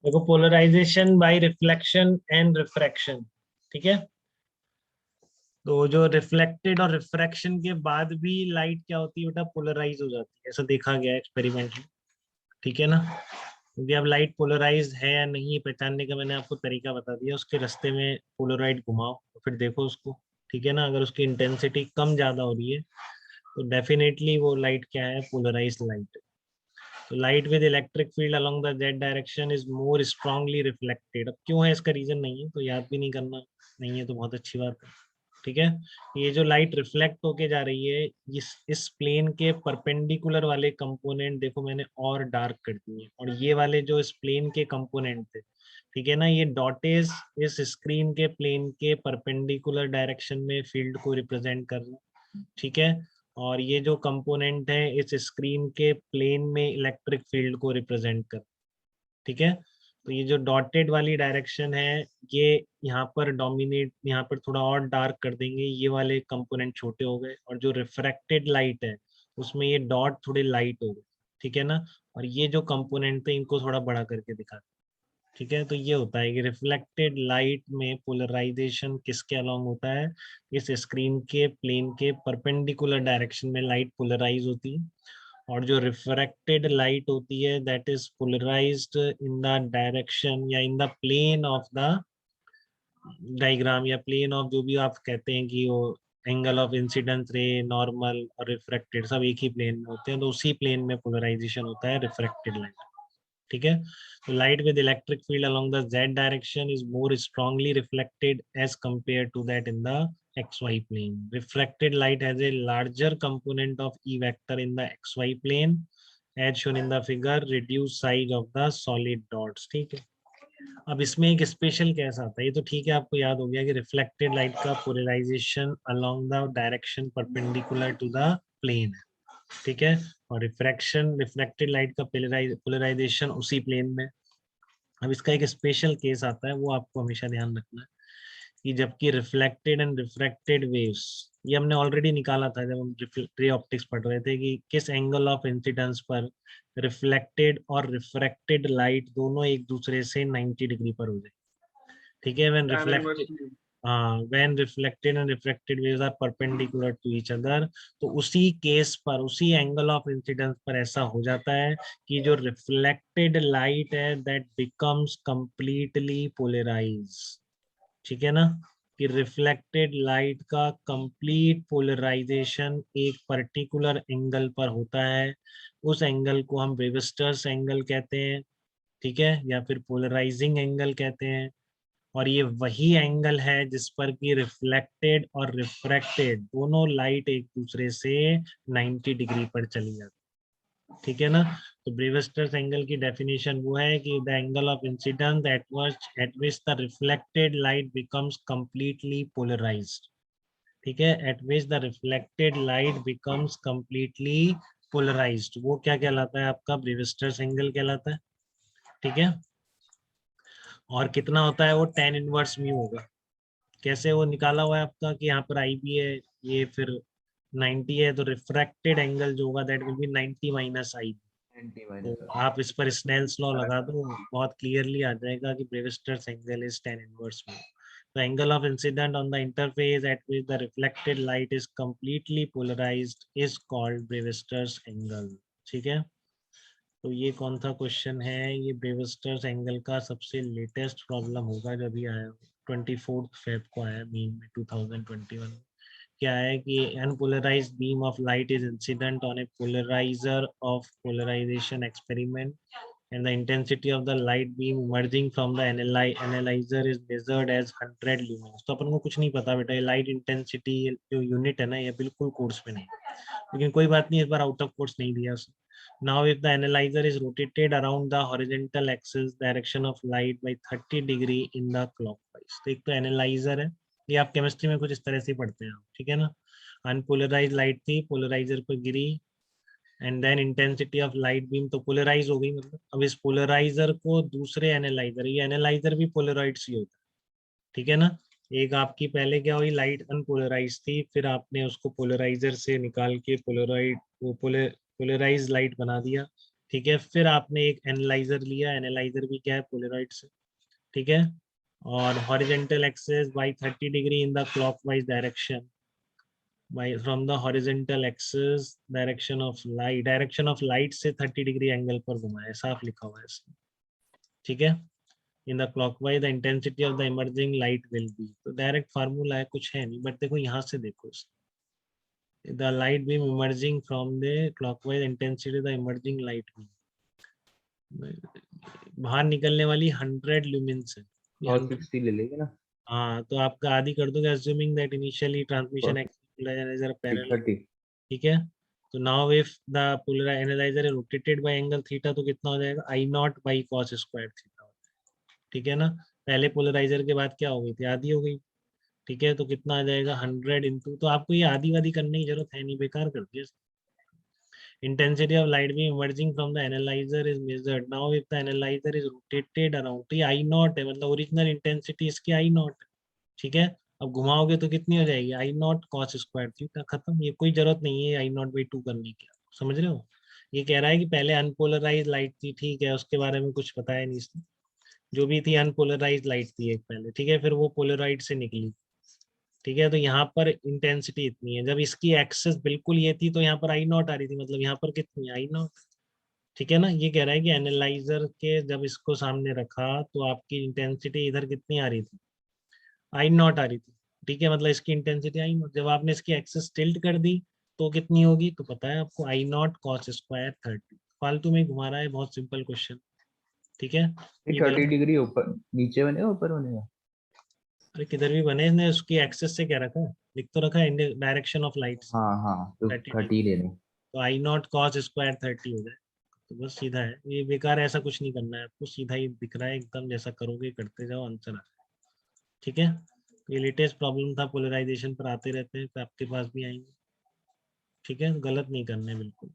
देखो, polarization by reflection and refraction, ठीक है। तो जो रिफ्लेक्टेड और रिफ्रैक्शन के बाद भी लाइट क्या होती है बेटा, पोलराइज हो जाती है, ऐसा देखा गया एक्सपेरिमेंट में, ठीक है ना। क्योंकि अब लाइट पोलराइज है या नहीं पहचानने का मैंने आपको तरीका बता दिया। उसके रास्ते में पोलराइड घुमाओ तो फिर देखो उसको, ठीक है ना। अगर उसकी इंटेंसिटी कम ज्यादा हो रही है तो डेफिनेटली वो लाइट क्या है, पोलराइज लाइट। तो light with electric field along the z direction is more strongly reflected. अब क्यों है इसका रीजन नहीं है तो याद भी नहीं करना, नहीं है तो बहुत अच्छी बात है, ठीक है। ये जो लाइट रिफ्लेक्ट होके जा रही है, इस प्लेन के परपेंडिकुलर वाले कंपोनेंट देखो मैंने और डार्क कर दिए, और ये वाले जो इस प्लेन के कंपोनेंट थे, ठीक है ना, ये डॉटेज इस स्क्रीन के प्लेन के परपेंडिकुलर डायरेक्शन में फील्ड को रिप्रेजेंट कर रहे हैं, ठीक है। और ये जो कंपोनेंट है इस स्क्रीन के प्लेन में इलेक्ट्रिक फील्ड को रिप्रेजेंट कर, ठीक है। तो ये जो डॉटेड वाली डायरेक्शन है, ये यहाँ पर डोमिनेट, यहाँ पर थोड़ा और डार्क कर देंगे, ये वाले कंपोनेंट छोटे हो गए, और जो रिफ्रैक्टेड लाइट है उसमें ये डॉट थोड़े लाइट हो गए, ठीक है ना। और ये जो कंपोनेंट थे इनको थोड़ा बड़ा करके दिखा, ठीक है। तो ये होता है कि रिफ्लेक्टेड लाइट में पोलराइजेशन किसके अलोंग होता है, इस स्क्रीन के प्लेन के परपेंडिकुलर डायरेक्शन में लाइट पोलराइज होती है। और जो रिफ्रैक्टेड लाइट होती है that is polarized in the direction या in the plane of the diagram, या प्लेन ऑफ जो भी आप कहते हैं कि वो angle of incidence ray, normal और रिफ्रैक्टेड सब एक ही प्लेन में होते हैं, तो उसी प्लेन में पोलराइजेशन होता है रिफ्रैक्टेड लाइट, ठीक है। तो light with electric field along the z direction is more strongly reflected as compare to that in the xy plane. Reflected light has a larger component of E vector in the xy plane as shown in the figure, reduced size of the solid dots, ठीक है। अब इसमें एक special case आता है, ये तो ठीक है आपको याद हो गया कि रिफ्लेक्टेड लाइट का polarization along the direction perpendicular to the plane है, ठीक है। और रिफ्रैक्शन, रिफ्लेक्टेड लाइट का पोलराइजेशन उसी प्लेन में। अब इसका एक स्पेशल केस आता है, वो आपको हमेशा ध्यान रखना है कि जबकि रिफ्लेक्टेड एंड रिफ्रैक्टेड वेव्स, ये हमने ऑलरेडी निकाला था जब हम रे ऑप्टिक्स पढ़ रहे थे कि किस एंगल ऑफ इंसिडेंस पर रिफ्लेक्टेड और रिफ्रैक्टेड लाइट दोनों एक दूसरे से 90 डिग्री पर हो जाए, ठीक है। व्हेन रिफ्लेक्टेड, हाँ, when reflected and refracted waves are perpendicular to each other, तो उसी केस पर, उसी एंगल ऑफ इंसिडेंस पर ऐसा हो जाता है कि जो रिफ्लेक्टेड लाइट है दैट बिकम्स कंप्लीटली पोलराइज, ठीक है ना। कि रिफ्लेक्टेड लाइट का कंप्लीट पोलराइजेशन एक पर्टिकुलर एंगल पर होता है, उस एंगल को हम वेवस्टर्स एंगल कहते हैं, ठीक है, या फिर पोलराइजिंग एंगल कहते हैं। और ये वही एंगल है जिस पर कि रिफ्लेक्टेड और रिफ्रैक्टेड दोनों लाइट एक दूसरे से 90 डिग्री पर चली जाती, ठीक है ना। तो ब्रेविस्टर्स एंगल की डेफिनेशन वो है कि the angle of incidence at which the reflected light becomes completely polarized, ठीक है, at which the reflected light becomes completely polarized, वो क्या कहलाता है, आपका ब्रेविस्टर्स एंगल कहलाता है, ठीक है। और कितना होता है वो, tan इनवर्स म्यू होगा। कैसे वो निकाला हुआ है आपका कि यहाँ पर आई भी है, ये फिर 90 है, तो रिफ्रैक्टेड एंगल जो होगा that will be 90 minus I. Anti तो माइनस। आप इस पर स्नेल्स लॉ लगा दो, बहुत क्लियरली आ जाएगा कि Brewster's angle is tan inverse mu. The angle of incident on the interface at which the reflected light is completely polarized is called Brewster's angle, ठीक है। तो ये कौन सा क्वेश्चन है, ये ब्रेविस्टर्स एंगल का सबसे लेटेस्ट प्रॉब्लम होगा जो अभी आया, 24 फेब को आया मेन में 2021। क्या है कि unpolarized beam of light is incident on a polarizer of polarization experiment and the intensity of the light beam emerging from the analyzer is measured as 100 lumens। तो अपन को कुछ नहीं पता बेटा, ये लाइट इंटेंसिटी जो यूनिट है ना, ये बिल्कुल कोर्स में नहीं, लेकिन कोई बात नहीं, इस बार आउट ऑफ कोर्स नहीं दिया उसने। Now if the analyzer is rotated around the horizontal axis direction of light by 30 degree in the clockwise, तो एक तो एनालाइजर है, ये आप केमिस्ट्री में कुछ इस तरह से पढ़ते हैं, ठीक है ना। अनपोलराइज लाइट थी, पोलराइजर पर गिरी, and then intensity of light beam तो पोलराइज हो गई, मतलब अब इस पोलराइजर को दूसरे एनालाइजर, ये एनालाइजर भी पोलराइड ही होता है, ठीक है ना। एक आपकी पहले क्या हुई, लाइट अनपोलराइज थी, फिर आपने उसको पोलराइजर से निकाल के पोलराइड, वो पोलराइज लाइट बना दिया, ठीक है, फिर आपने एक एनालाइजर लिया, एनालाइजर भी क्या है, पोलराइड से, ठीक है, और horizontal axis by 30 degree in the clockwise direction by from the horizontal axis direction of light से 30 डिग्री एंगल पर घुमाए, साफ लिखा हुआ है इसमें, ठीक है। इन the clockwise the intensity of the emerging light will be, तो डायरेक्ट फार्मूला है, कुछ है नहीं, बट देखो यहाँ से देखो, the light beam emerging from the clockwise intensity the emerging light beam, बाहर निकलने वाली 100 ल्यूमिन्स है, ये और 100, 60 ले लेंगे ना, हाँ तो आपका आधी कर दोगे, assuming that initially transmission और axis polarizer parallel, 30। ठीक है। तो now if the polar analyzer है रोटेटेड बाय एंगल थीटा, तो कितना हो जाएगा, I naught by cos square theta, ठीक है ना। पहले पोलराइजर के बाद क्या हो गई थी, आधी हो गई, ठीक है, तो कितना आ जाएगा 100 इंटू, तो आपको ये आधी वादी करने की जरूरत है नहीं, बेकार कर दिया। Intensity of light beam emerging from the analyzer is measured. Now if the analyzer is rotated around, तो ये I नॉट है, मतलब ओरिजिनल इंटेंसिटी इसकी I नॉट है, ठीक है। अब घुमाओगे तो कितनी हो जाएगी, I not cos square theta, खत्म, ये कोई जरूरत नहीं है I0/2 करने की, समझ रहे हो। ये कह रहा है कि पहले अनपोलराइज लाइट थी, ठीक है, उसके बारे में कुछ बताया नहीं इसने, जो भी थी अनपोलराइज लाइट थी एक पहले, ठीक है, फिर वो पोलराइड से निकली, ठीक है। तो यहाँ पर इंटेंसिटी इतनी है, जब इसकी एक्सेस बिल्कुल ये थी तो यहाँ पर आई नॉट आ रही थी, मतलब यहाँ पर कितनी आई नॉट, ठीक है ना। ये कह रहा है कि एनालाइजर के जब इसको सामने रखा तो आपकी इंटेंसिटी इधर कितनी आ रही थी, आई नॉट आ रही थी, ठीक है, मतलब इसकी इंटेंसिटी आई नॉट, जब आपने इसकी एक्सेस टिल्ट कर दी तो कितनी होगी, तो पता है आपको, आई नॉट कॉस स्क्वायर 30, फालतू में घुमा रहा है, बहुत सिंपल क्वेश्चन, ठीक है। ये ये 30 गलत, डिग्री ऊपर नीचे बनेगा ऊपर बनेगा? अरे किधर भी बने, इसने उसकी एक्सेस से क्या रखा है, लिख तो रखा है डायरेक्शन ऑफ लाइट, हाँ हाँ, तो 30, 30 ले लें। तो आई नॉट कॉस स्क्वायर 30 हो जाए, तो बस सीधा है, ये बेकार है, ऐसा कुछ नहीं करना है आपको, सीधा ही दिख रहा है एकदम, जैसा करोगे करते जाओ आंसर आ जाए, ठीक है। ये लेटेस्ट प्रॉब्लम था, पोलराइजेशन पर आते रहते हैं, तो आपके पास भी आएंगे, ठीक है, गलत नहीं करना है बिल्कुल।